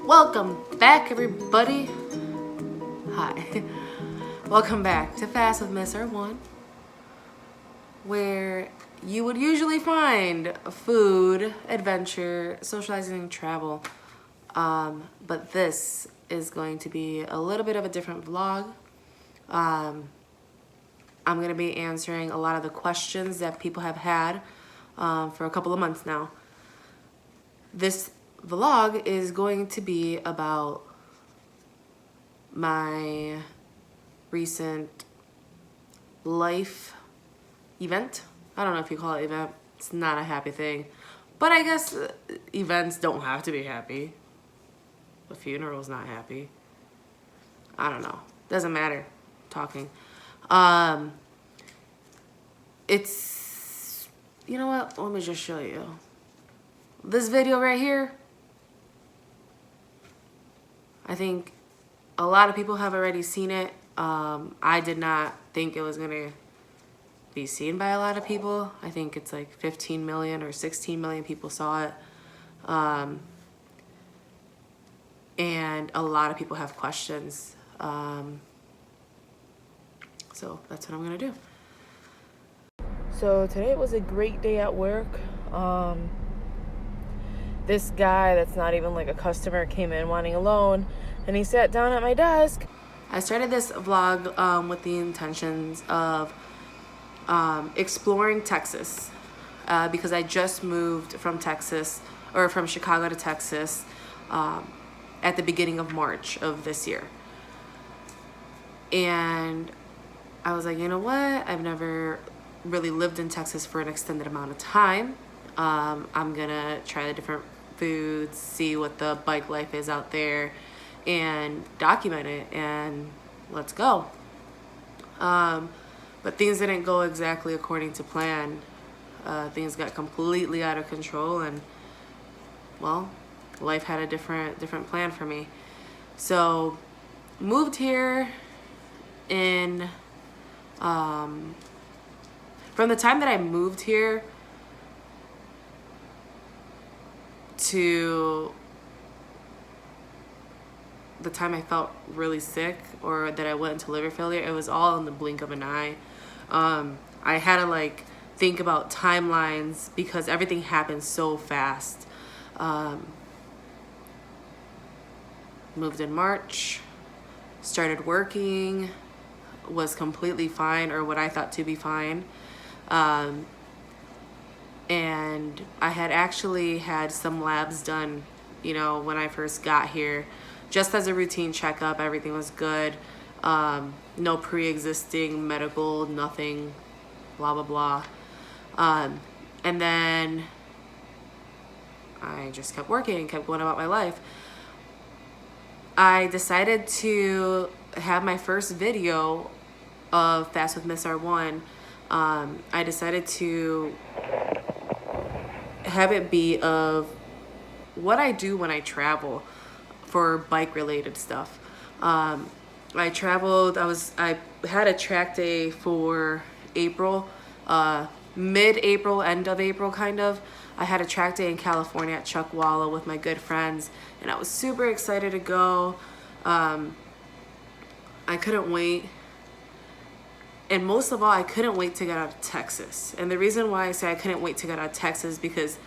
Welcome back, everybody. Hi. Welcome back to Fast with Miss R1, where you would usually find food, adventure, socializing, and travel. But this is going to be a little bit of a different vlog. I'm going to be answering a lot of the questions that people have had for a couple of months now. This vlog is going to be about my recent life event. I don't know if you call it event. It's not a happy thing. But I guess events don't have to be happy. A funeral's not happy. I don't know. Doesn't matter. Talking. It's, you know what? Let me just show you. This video right here, I think a lot of people have already seen it. I did not think it was gonna be seen by a lot of people. I think it's like 15 million or 16 million people saw it. And a lot of people have questions. So that's what I'm gonna do. So today was a great day at work. This guy that's not even like a customer came in wanting a loan, and he sat down at my desk. I started this vlog with the intentions of exploring Texas because I just moved from Texas, or from Chicago to Texas, at the beginning of March of this year. And I was like, you know what? I've never really lived in Texas for an extended amount of time. I'm gonna try the different foods, see what the bike life is out there, and document it, and let's go. But things didn't go exactly according to plan. Things got completely out of control, and well, life had a different plan for me. So moved here in from the time that I moved here to the time I felt really sick or that I went into liver failure, it was all in the blink of an eye. I had to like think about timelines because everything happened so fast. Moved in March, started working, was completely fine, or what I thought to be fine. And I had actually had some labs done, you know, when I first got here, just as a routine checkup. Everything was good. No pre-existing medical, nothing, blah, blah, blah. And then I just kept working and kept going about my life. I decided to have my first video of Fast with Miss R1. I decided to have it be of what I do when I travel for bike related stuff. I traveled, I had a track day for April, mid-April, end of April kind of. I had a track day in California at Chuckwalla with my good friends, and I was super excited to go. I couldn't wait. And most of all, I couldn't wait to get out of Texas. And the reason why I say I couldn't wait to get out of Texas is because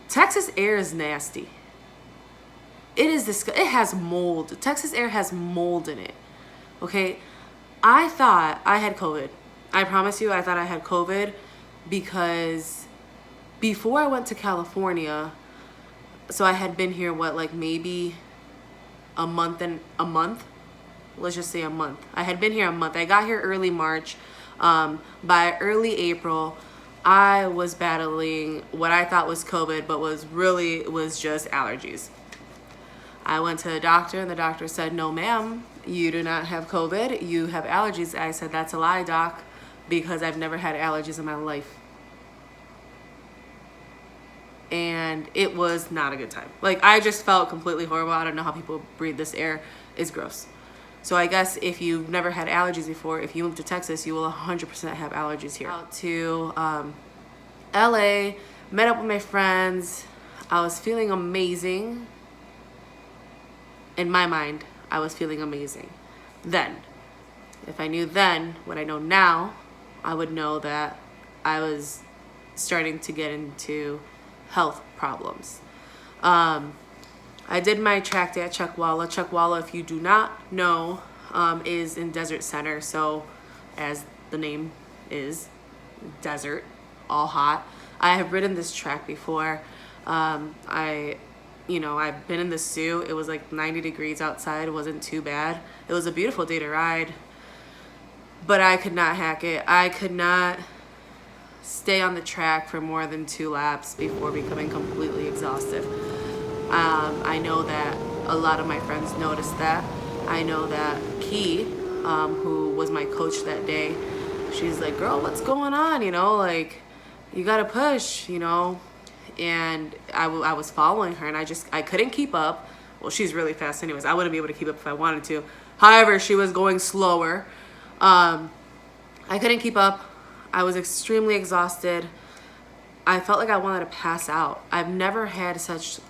Texas air is nasty. It is disgusting. It has mold. Texas air has mold in it. Okay? I thought I had COVID. I promise you, I thought I had COVID because before I went to California, so I had been here, what, like maybe a month? Let's just say a month. I had been here a month. I got here early March. By early April, I was battling what I thought was COVID, but was just allergies. I went to the doctor, and the doctor said, no, ma'am, you do not have COVID. You have allergies. I said, that's a lie, doc, because I've never had allergies in my life. And it was not a good time. Like, I just felt completely horrible. I don't know how people breathe this air. It's gross. So I guess if you've never had allergies before, if you move to Texas, you will 100% have allergies here. Out to LA, met up with my friends. I was feeling amazing. in my mind, I was feeling amazing. Then, if I knew then what I know now, I would know that I was starting to get into health problems. I did my track day at Chuckwalla. Chuckwalla, if you do not know, is in Desert Center. So, as the name is, desert, all hot. I have ridden this track before. I've been in the Sioux. It was like 90 degrees outside. It wasn't too bad. It was a beautiful day to ride, but I could not hack it. I could not stay on the track for more than 2 laps before becoming completely exhausted. I know that a lot of my friends noticed that. I know that Key, who was my coach that day, she's like, girl, what's going on? You know, like, you gotta push, you know? And I was following her, and I couldn't keep up. Well, she's really fast anyways. I wouldn't be able to keep up if I wanted to. However, she was going slower. I couldn't keep up. I was extremely exhausted. I felt like I wanted to pass out. I've never had such...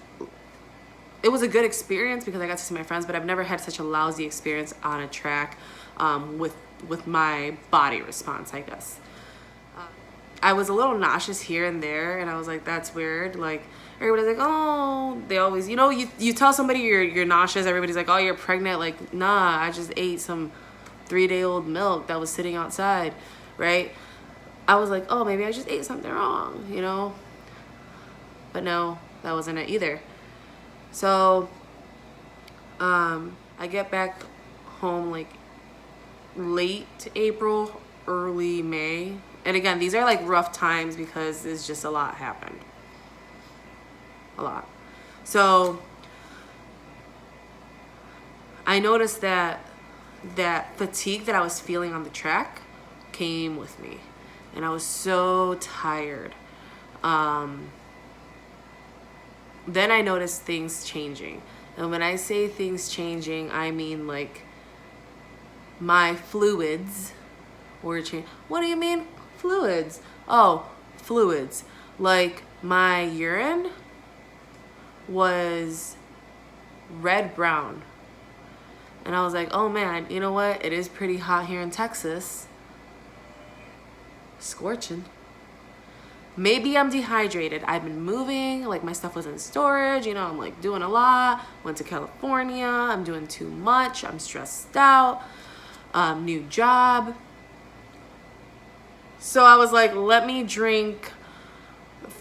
It was a good experience because I got to see my friends, but I've never had such a lousy experience on a track with my body response, I guess. I was a little nauseous here and there, and I was like, that's weird. Like, everybody's like, oh, they always, you tell somebody you're nauseous, everybody's like, oh, you're pregnant. Like, nah, I just ate some 3-day-old milk that was sitting outside, right? I was like, oh, maybe I just ate something wrong, But no, that wasn't it either. So, I get back home like late April, early May. And again, these are like rough times because there's just a lot happened. A lot. So, I noticed that fatigue that I was feeling on the track came with me. And I was so tired. Then I noticed things changing. And when I say things changing, I mean like my fluids were changing. What do you mean fluids? Oh, fluids. Like my urine was red-brown. And I was like, oh man, you know what? It is pretty hot here in Texas. Scorching. Maybe I'm dehydrated. I've been moving, like my stuff was in storage, I'm like doing a lot. Went to California, I'm doing too much, I'm stressed out, new job. So I was like, let me drink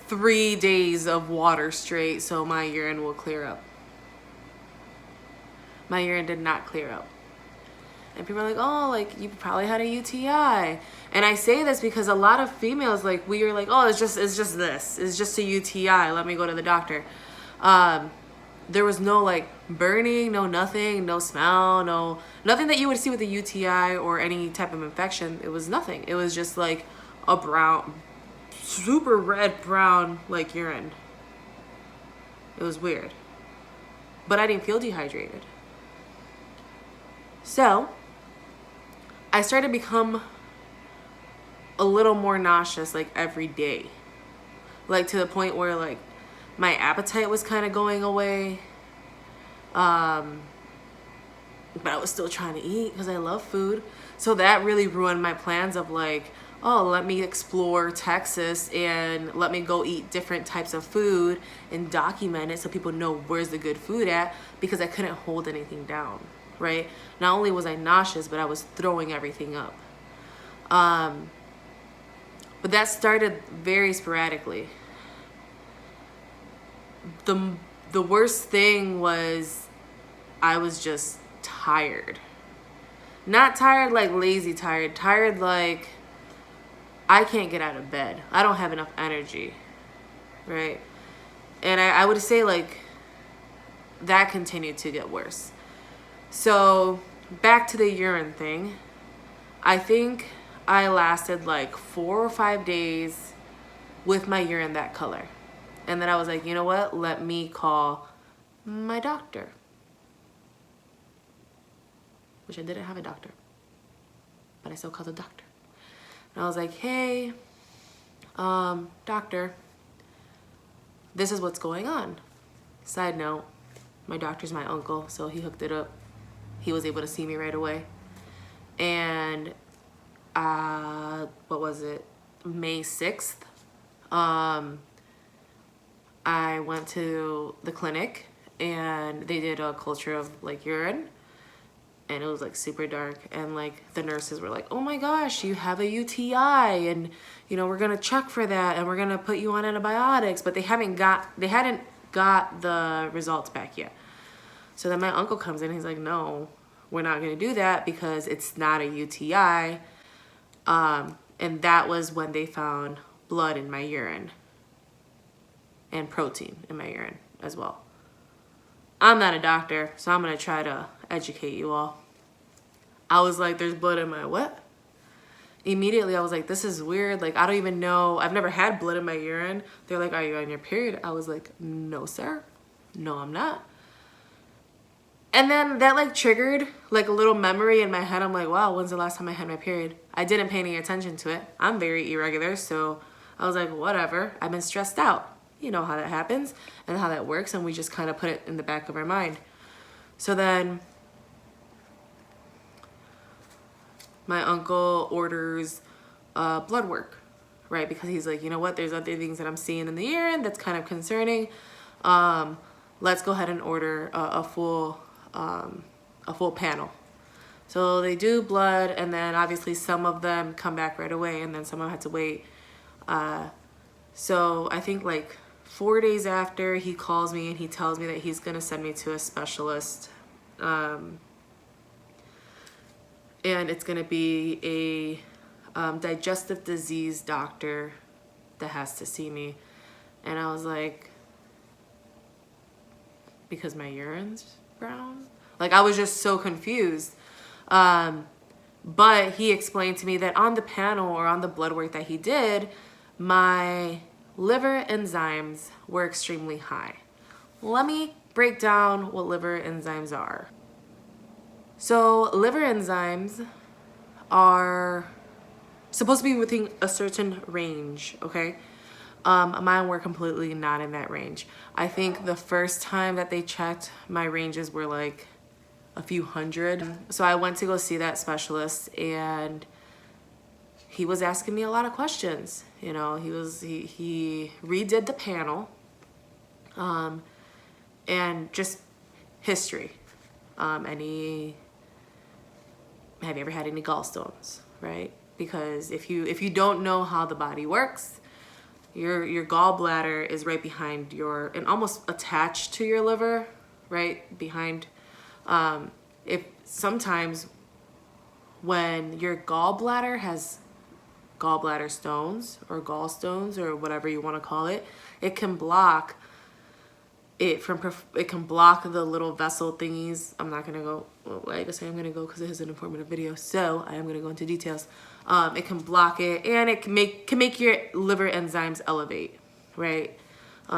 3 days of water straight so my urine will clear up. My urine did not clear up. And people are like, oh, like you probably had a UTI. And I say this because a lot of females, like we are like, oh, it's just this. It's just a UTI. Let me go to the doctor. There was no like burning, no nothing, no smell, nothing that you would see with a UTI or any type of infection. It was nothing. It was just like a brown, super red brown like urine. It was weird. But I didn't feel dehydrated. So I started to become a little more nauseous like every day. Like to the point where like my appetite was kind of going away. But I was still trying to eat because I love food. So that really ruined my plans of like, oh, let me explore Texas and let me go eat different types of food and document it so people know where's the good food at, because I couldn't hold anything down, right? Not only was I nauseous, but I was throwing everything up. But that started very sporadically. The worst thing was I was just tired. Not tired like lazy tired. Tired like I can't get out of bed. I don't have enough energy, right? And I would say like that continued to get worse. So back to the urine thing. I think I lasted like 4 or 5 days with my urine that color. And then I was like, you know what? Let me call my doctor. Which I didn't have a doctor. But I still called the doctor. And I was like, hey, doctor, this is what's going on. Side note, My doctor's my uncle, so he hooked it up. He was able to see me right away. And what was it? May 6th. I went to the clinic and they did a culture of like urine, and it was like super dark, and like the nurses were like, oh my gosh, you have a UTI, and you know, we're gonna check for that and we're gonna put you on antibiotics, but they hadn't got the results back yet. So then my uncle comes in and he's like, no, we're not gonna do that because it's not a UTI. And that was when they found blood in my urine and protein in my urine as well. I'm not a doctor, so I'm gonna try to educate you all. I was like, there's blood in my what? Immediately I was like, this is weird. Like, I don't even know. I've never had blood in my urine. They're like, are you on your period? I was like, no, sir. No, I'm not. And then that like triggered like a little memory in my head. I'm like, wow, when's the last time I had my period? I didn't pay any attention to it. I'm very irregular, so I was like, whatever. I've been stressed out. You know how that happens and how that works, and we just kind of put it in the back of our mind. So then my uncle orders blood work, right? Because he's like, you know what? There's other things that I'm seeing in the urine that's kind of concerning. Let's go ahead and order a full panel. So they do blood, and then obviously some of them come back right away, and then some of them had to wait. So I think like 4 days after, he calls me and he tells me that he's gonna send me to a specialist. And it's gonna be a digestive disease doctor that has to see me. And I was like, because my urine's brown? Like, I was just so confused. But he explained to me that on the panel or on the blood work that he did, my liver enzymes were extremely high. Let me break down what liver enzymes are. So liver enzymes are supposed to be within a certain range, okay? Mine were completely not in that range. I think the first time that they checked, my ranges were like a few hundred. So I went to go see that specialist, and he was asking me a lot of questions. You know, he redid the panel, and just history. Have you ever had any gallstones, right? Because if you don't know how the body works, your gallbladder is right behind and almost attached to your liver, right behind. If sometimes when your gallbladder has gallbladder stones or gallstones or whatever you want to call it, it can block it can block the little vessel thingies. I'm not gonna go. Well, I guess I am gonna go because it is an informative video, so I am gonna go into details. It can block it, and it can make your liver enzymes elevate, right?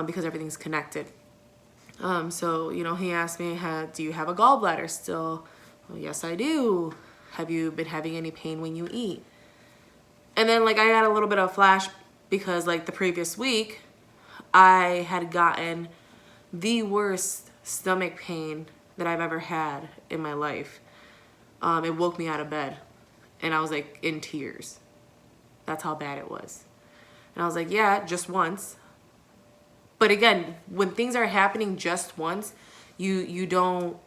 Because everything's connected. So you know, he asked me, do you have a gallbladder still? Well, yes, I do. Have you been having any pain when you eat? And then like I got a little bit of a flash because like the previous week, I had gotten the worst stomach pain that I've ever had in my life. It woke me out of bed, and I was like in tears. That's how bad it was. And I was like, yeah, just once. But again, when things are happening just once, you don't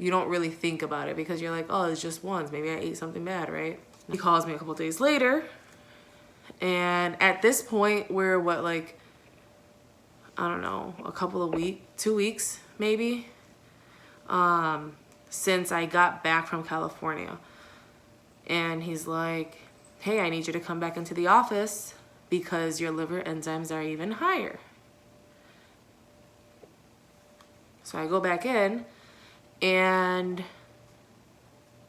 really think about it because you're like, oh, it's just once. Maybe I ate something bad, right? He calls me a couple days later, and at this point, we're what, like, I don't know, a couple of weeks, 2 weeks maybe, since I got back from California. And he's like, hey, I need you to come back into the office because your liver enzymes are even higher. So I go back in, and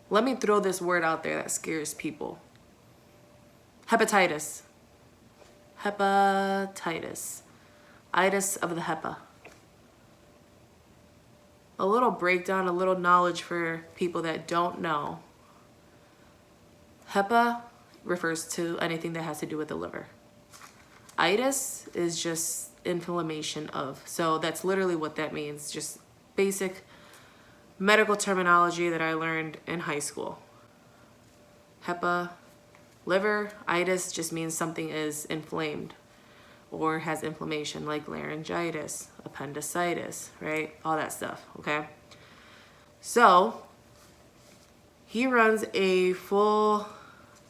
let me throw this word out there that scares people. Hepatitis. Hepatitis. Itis of the HEPA. A little breakdown, a little knowledge for people that don't know. HEPA refers to anything that has to do with the liver. Itis is just inflammation of. So that's literally what that means. Just basic medical terminology that I learned in high school. Liver-itis just means something is inflamed or has inflammation, like laryngitis, appendicitis, right? All that stuff, okay? So he runs a full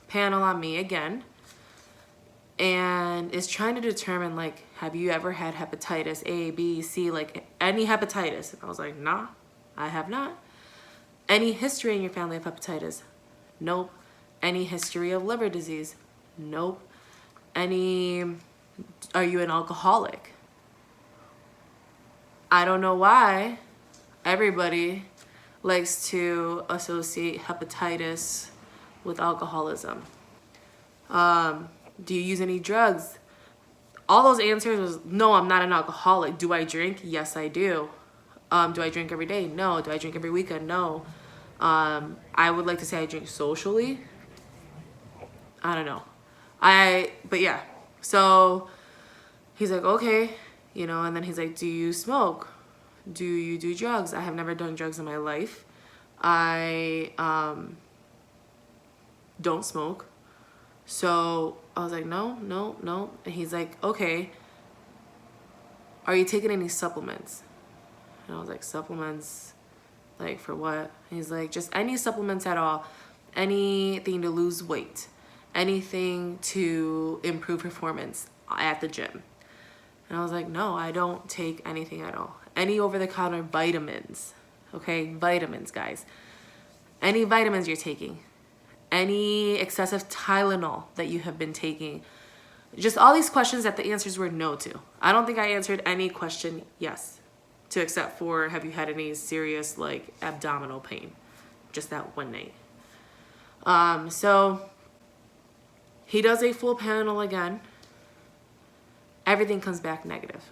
panel on me again and is trying to determine, like, have you ever had hepatitis A, B, C, like any hepatitis? And I was like, nah, I have not. Any history in your family of hepatitis? Nope. Any history of liver disease? Nope. Are you an alcoholic? I don't know why everybody likes to associate hepatitis with alcoholism. Do you use any drugs? All those answers was, no, I'm not an alcoholic. Do I drink? Yes, I do. Do I drink every day? No. Do I drink every weekend? No. I would like to say I drink socially. I don't know. But yeah. So he's like, okay, and then he's like, do you smoke? Do you do drugs? I have never done drugs in my life. I don't smoke. So I was like, no. And he's like, okay, are you taking any supplements? And I was like, supplements? Like, for what? And he's like, just any supplements at all. Anything to lose weight. Anything to improve performance at the gym. And I was like, no, I don't take anything at all. Any over-the-counter vitamins. Okay, vitamins, guys. Any vitamins you're taking. Any excessive Tylenol that you have been taking. Just all these questions that the answers were no to. I don't think I answered any question yes to, except for, have you had any serious, like, abdominal pain? Just that one night. So he does a full panel again. Everything comes back negative.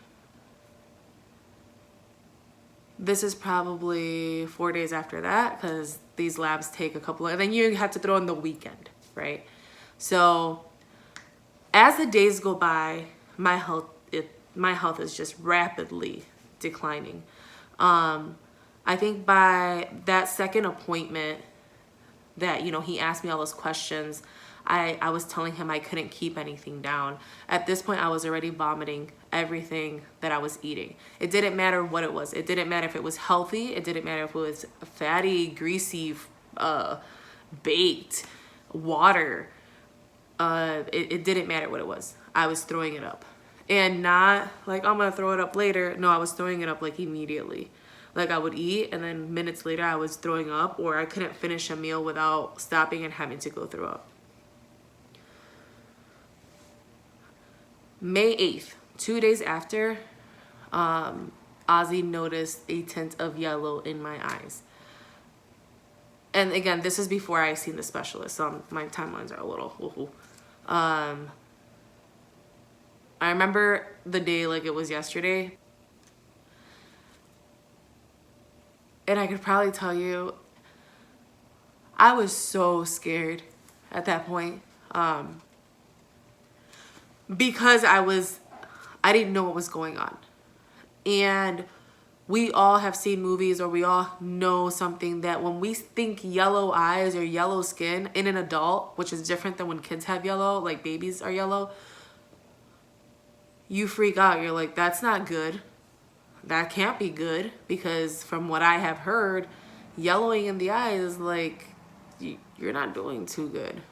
This is probably 4 days after that, because these labs take a couple of, and then you have to throw in the weekend, right? So as the days go by, my health is just rapidly declining. I think by that second appointment that, he asked me all those questions, I was telling him I couldn't keep anything down. At this point, I was already vomiting everything that I was eating. It didn't matter what it was. It didn't matter if it was healthy. It didn't matter if it was fatty, greasy, baked, water. It didn't matter what it was. I was throwing it up. And not like, I'm going to throw it up later. No, I was throwing it up like immediately. Like, I would eat and then minutes later I was throwing up, or I couldn't finish a meal without stopping and having to go throw up. May 8th, 2 days after, Ozzy noticed a tint of yellow in my eyes. And again, this is before I seen the specialist, so my timelines are a little woo-hoo. I remember the day like it was yesterday. And I could probably tell you, I was so scared at that point. Because I didn't know what was going on. And we all have seen movies, or we all know something that when we think yellow eyes or yellow skin in an adult, which is different than when kids have yellow, like babies are yellow, you freak out. You're like, that's not good. That can't be good, because from what I have heard, yellowing in the eyes is like, you're not doing too good,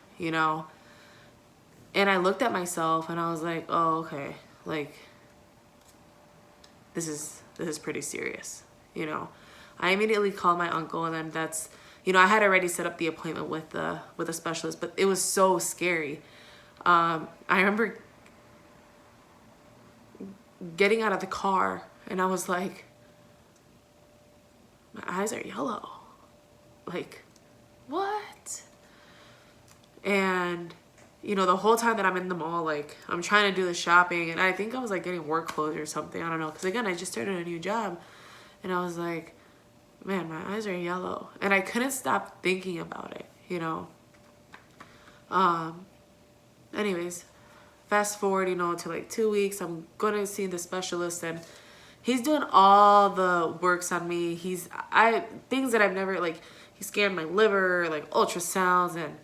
And I looked at myself and I was like, oh, okay, like, this is pretty serious, I immediately called my uncle, and then that's, I had already set up the appointment with a specialist, but it was so scary. I remember getting out of the car and I was like, my eyes are yellow. Like, what? And the whole time that I'm in the mall, like, I'm trying to do the shopping, and I think I was, like, getting work clothes or something. I don't know. Because, again, I just started a new job. And I was like, man, my eyes are yellow. And I couldn't stop thinking about it, Anyways, fast forward, to, like, 2 weeks. I'm going to see the specialist, and He's doing all the works on me. Things that I've never, like, he scanned my liver, like ultrasounds and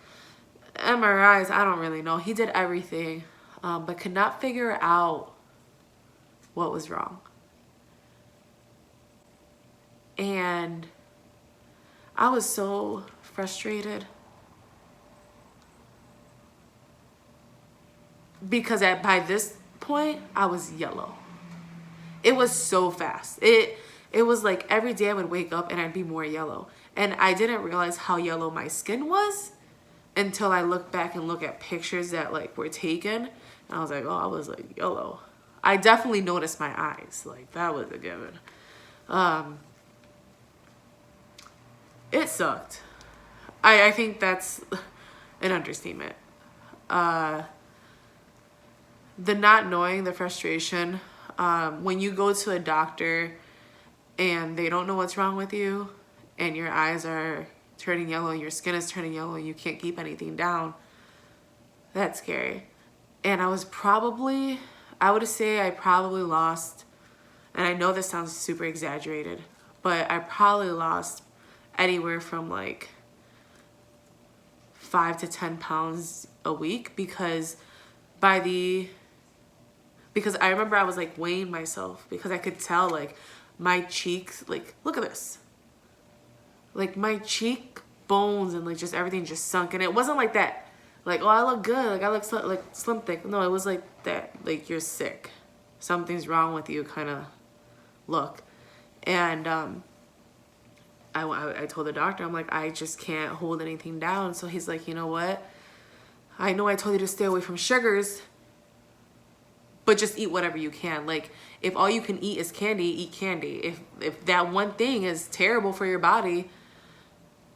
MRIs. I don't really know. He did everything, but could not figure out what was wrong. And I was so frustrated because by this point I was yellow. It was so fast. It was like every day I would wake up and I'd be more yellow. And I didn't realize how yellow my skin was until I look back and look at pictures that like were taken. And I was like, oh, I was like yellow. I definitely noticed my eyes. Like that was a given. It sucked. I think that's an understatement. The not knowing, the frustration, when you go to a doctor and they don't know what's wrong with you and your eyes are turning yellow, your skin is turning yellow, and you can't keep anything down, that's scary. And I would say I probably lost, and I know this sounds super exaggerated, but I probably lost anywhere from like 5 to 10 pounds a week because I remember I was like weighing myself because I could tell like my cheeks, like look at this, like my cheek bones and like just everything just sunk. And it wasn't like that, like, oh, I look good, like I look like slim thick. No, it was like that, like you're sick, something's wrong with you kind of look. And I told the doctor, I'm like, I just can't hold anything down. So he's like, you know what? I know I told you to stay away from sugars, but just eat whatever you can. Like, if all you can eat is candy, eat candy. If that one thing is terrible for your body,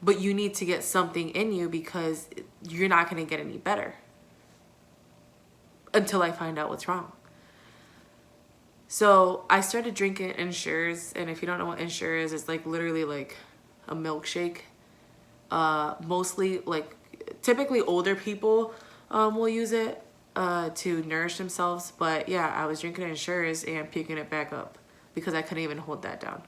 but you need to get something in you because you're not going to get any better until I find out what's wrong. So I started drinking Ensures, and if you don't know what Ensure is, it's like literally like a milkshake. Mostly like typically older people will use it to nourish themselves. But yeah, I was drinking Ensures and puking it back up because I couldn't even hold that down.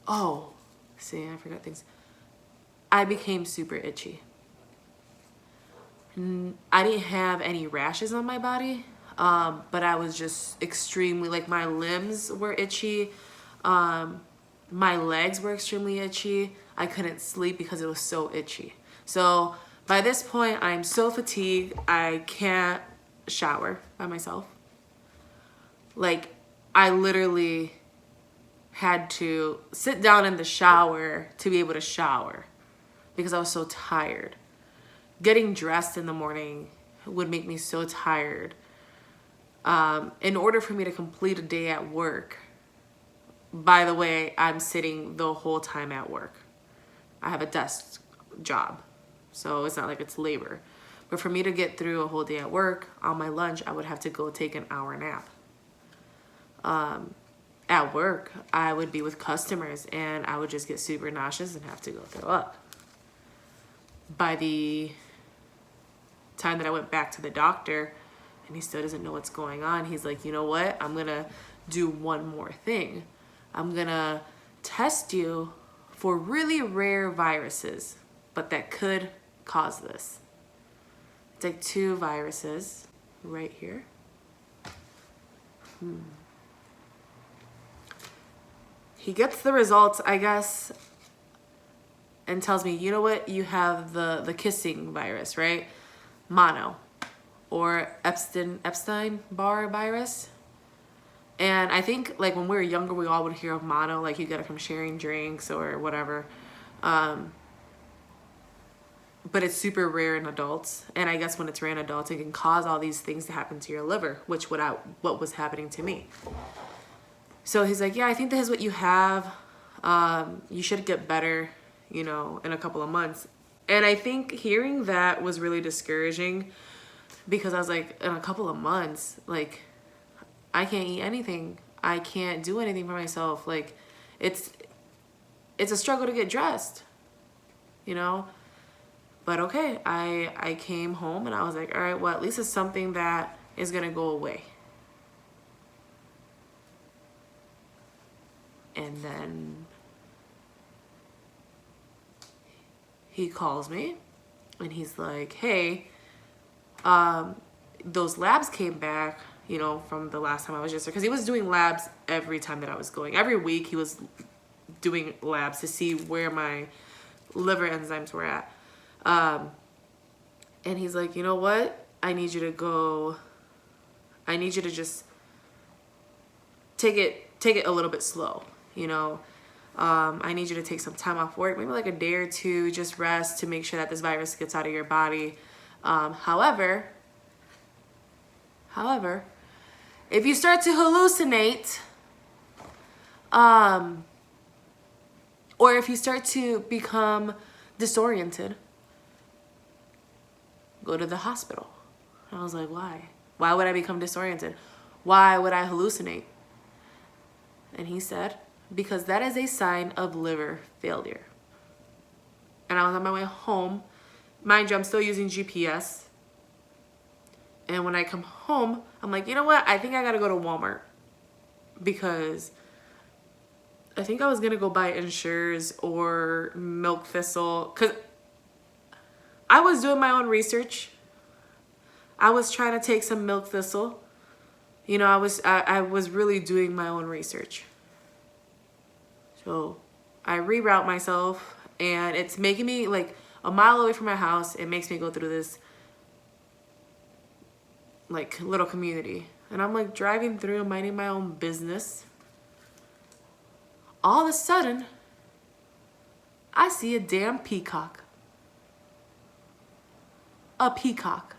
Oh, see, I forgot things. I became super itchy. I didn't have any rashes on my body, but I was just extremely, like my limbs were itchy. My legs were extremely itchy. I couldn't sleep because it was so itchy. So by this point, I'm so fatigued, I can't shower by myself. Like, I literally had to sit down in the shower to be able to shower because I was so tired. Getting dressed in the morning would make me so tired. In order for me to complete a day at work, by the way, I'm sitting the whole time at work. I have a desk job, so it's not like it's labor. But for me to get through a whole day at work, on my lunch, I would have to go take an hour nap. At work, I would be with customers and I would just get super nauseous and have to go throw up. By the time that I went back to the doctor and he still doesn't know what's going on, he's like, you know what? I'm gonna do one more thing. I'm gonna test you for really rare viruses, but that could cause this. It's like 2 viruses right here. He gets the results, I guess, and tells me, you know what? You have the kissing virus, right? Mono, or Epstein-Barr virus. And I think like when we were younger, we all would hear of mono, like you get it from sharing drinks or whatever. But it's super rare in adults. And I guess when it's rare in adults, it can cause all these things to happen to your liver, which what was happening to me. So he's like, yeah, I think this is what you have. You should get better, you know, in a couple of months. And I think hearing that was really discouraging because I was like, in a couple of months, like, I can't eat anything. I can't do anything for myself. Like, it's a struggle to get dressed, you know? But okay, I came home and I was like, all right, well, at least it's something that is gonna go away. And then he calls me and he's like, hey, those labs came back, you know, from the last time I was just there. Because he was doing labs every time that I was going. Every week he was doing labs to see where my liver enzymes were at. And he's like, you know what? I need you to just take it a little bit slow, you know. I need you to take some time off work, maybe like a day or two, just rest to make sure that this virus gets out of your body. However, if you start to hallucinate, or if you start to become disoriented, go to the hospital. And I was like, why? Why would I become disoriented? Why would I hallucinate? And he said, because that is a sign of liver failure. And I was on my way home. Mind you, I'm still using GPS. And when I come home, I'm like, you know what? I think I gotta go to Walmart. Because I think I was gonna go buy Ensures or Milk Thistle. Because I was doing my own research. I was trying to take some Milk Thistle. You know, I was really doing my own research. So I reroute myself, and it's making me like a mile away from my house. It makes me go through this like little community. And I'm like driving through, minding my own business. All of a sudden, I see a damn peacock. A peacock.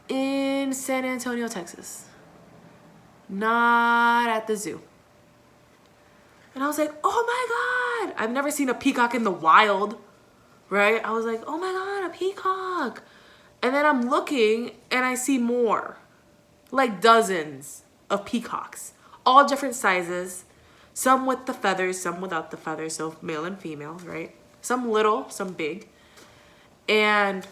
In San Antonio, Texas. Not at the zoo. And I was like, oh my God. I've never seen a peacock in the wild, right? I was like, oh my God, a peacock. And then I'm looking and I see more. Like dozens of peacocks. All different sizes. Some with the feathers, some without the feathers. So male and female, right? Some little, some big. And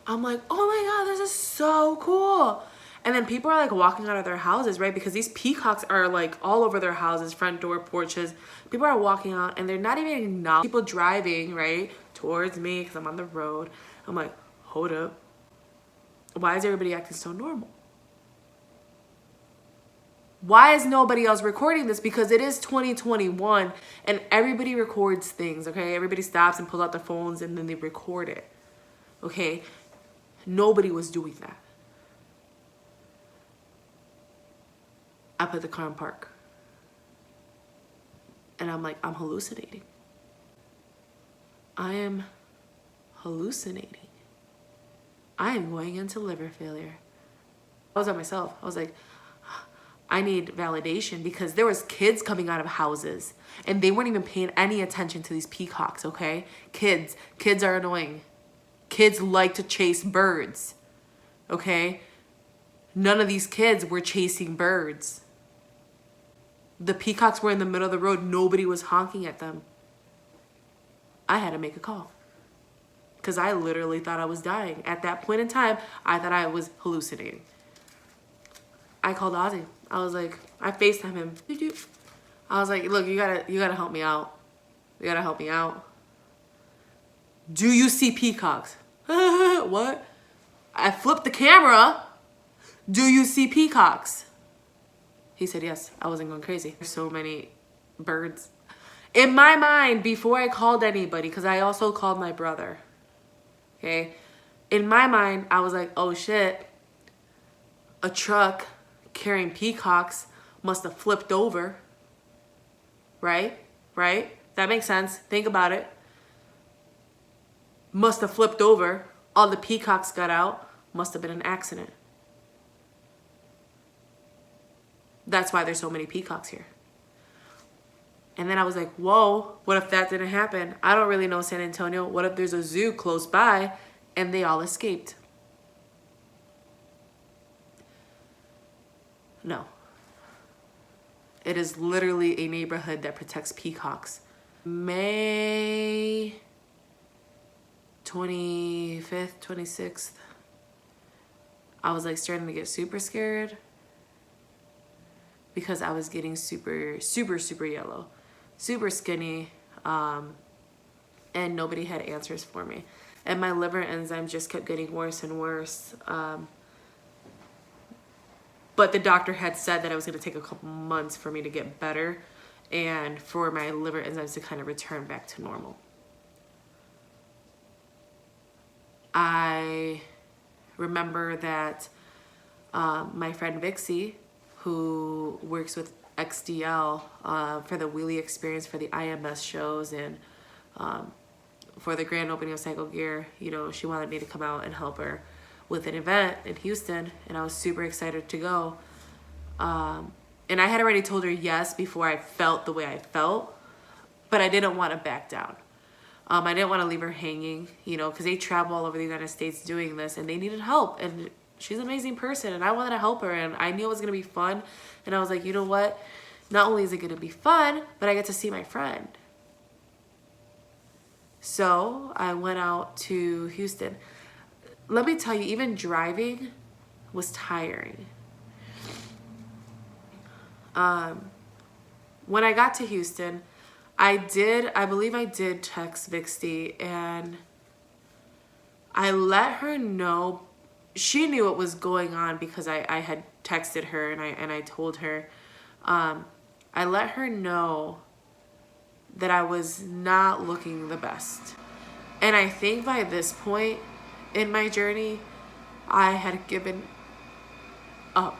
I'm like, oh my God, this is so cool. And then people are like walking out of their houses, right? Because these peacocks are like all over their houses, front door, porches. People are walking out and they're not even acknowledging. People driving, right, towards me because I'm on the road. I'm like, hold up. Why is everybody acting so normal? Why is nobody else recording this? Because it is 2021 and everybody records things, okay? Everybody stops and pulls out their phones and then they record it, okay? Nobody was doing that. I put the car in park. And I'm like, I'm hallucinating. I am hallucinating. I am going into liver failure. I was on myself. I was like, I need validation because there was kids coming out of houses and they weren't even paying any attention to these peacocks, okay? Kids are annoying. Kids like to chase birds, okay? None of these kids were chasing birds. The peacocks were in the middle of the road. Nobody was honking at them. I had to make a call because I literally thought I was dying. At that point in time, I thought I was hallucinating. I called Ozzy. I was like, I FaceTime him. I was like, look, you gotta help me out. You gotta help me out. Do you see peacocks? What? I flipped the camera. Do you see peacocks? He said yes. I wasn't going crazy. There's so many birds. In my mind, before I called anybody, because I also called my brother, okay? In my mind, I was like, oh shit, a truck carrying peacocks must have flipped over, right? Right? That makes sense. Think about it. Must have flipped over. All the peacocks got out. Must have been an accident. That's why there's so many peacocks here. And then I was like, whoa, what if that didn't happen? I don't really know San Antonio. What if there's a zoo close by and they all escaped? No. It is literally a neighborhood that protects peacocks. May 25th, 26th, I was like starting to get super scared because I was getting super, super, super yellow, super skinny, and nobody had answers for me. And my liver enzymes just kept getting worse and worse. But the doctor had said that it was going to take a couple months for me to get better and for my liver enzymes to kind of return back to normal. I remember that my friend Vixie, who works with XDL for the wheelie experience for the IMS shows and for the grand opening of Cycle Gear, you know, she wanted me to come out and help her with an event in Houston, and I was super excited to go. And I had already told her yes before I felt the way I felt, but I didn't want to back down. I didn't want to leave her hanging, you know, because they travel all over the United States doing this, and they needed help, and she's an amazing person, and I wanted to help her, and I knew it was going to be fun, and I was like, you know what? Not only is it going to be fun, but I get to see my friend. So I went out to Houston. Let me tell you, even driving was tiring. When I got to Houston, I believe I did text Vixie, and I let her know. She knew what was going on because I had texted her, and I told her. I let her know that I was not looking the best. And I think by this point in my journey, I had given up.